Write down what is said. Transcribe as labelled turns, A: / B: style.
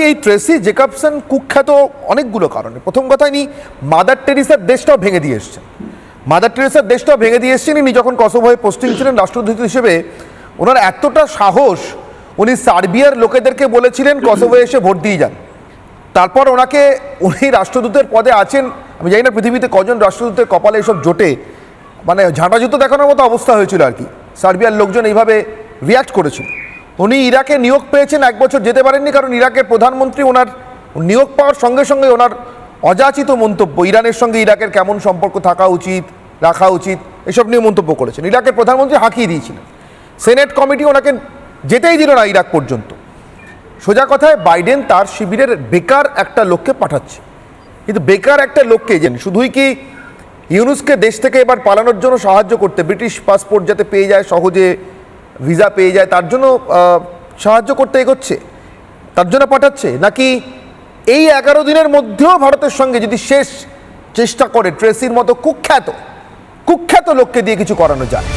A: এই Tracey Jakobson কুখ্যাত অনেকগুলো কারণে। প্রথম কথা, ইনি মাদার টেরিসার দেশটাও ভেঙে দিয়ে এসছেন। মাদার টেরিসার দেশটাও ভেঙে দিয়ে এসছেন। ইনি যখন কসোভোয় পোস্টিং ছিলেন রাষ্ট্রদূত হিসেবে, ওনার এতটা সাহস, উনি সার্বিয়ার লোকেদেরকে বলেছিলেন কসোভোয় এসে ভোট দিয়ে যান। তারপর উনি রাষ্ট্রদূতের পদে আছেন। আমি জানি না পৃথিবীতে কজন রাষ্ট্রদূতের কপালে এসব জোটে, মানে ঝাঁটা জুতো দেখানোর মতো অবস্থা হয়েছিল আর কি। সার্বিয়ার লোকজন এইভাবে রিয়াক্ট করেছিল। উনি ইরাকে নিয়োগ পেয়েছেন, 1 বছর যেতে পারেননি, কারণ ইরাকের প্রধানমন্ত্রী ওনার নিয়োগ পাওয়ার সঙ্গে সঙ্গে ওনার অযাচিত মন্তব্য, ইরানের সঙ্গে ইরাকের কেমন সম্পর্ক থাকা উচিত, রাখা উচিত, এসব নিয়ে মন্তব্য করেছেন। ইরাকের প্রধানমন্ত্রী হাঁকিয়ে দিয়েছিলেন। সেনেট কমিটি ওনাকে যেতেই দিল না ইরাক পর্যন্ত। সোজা কথায় বাইডেন তার শিবিরের বেকার একটা লোককে পাঠাচ্ছে। কিন্তু বেকার একটা লোককে শুধুই কি ইউনুসকে দেশ থেকে এবার পালানোর জন্য সাহায্য করতে, ব্রিটিশ পাসপোর্ট যাতে পেয়ে যায়, সহজে ভিসা পেয়ে যায়, তার জন্য সাহায্য করতে এগোচ্ছে, তার জন্য পাঠাচ্ছে, নাকি এই 11 দিনের মধ্যেও ভারতের সঙ্গে যদি শেষ চেষ্টা করে ট্রেসির মতো কুখ্যাত লোককে দিয়ে কিছু করানো যায়?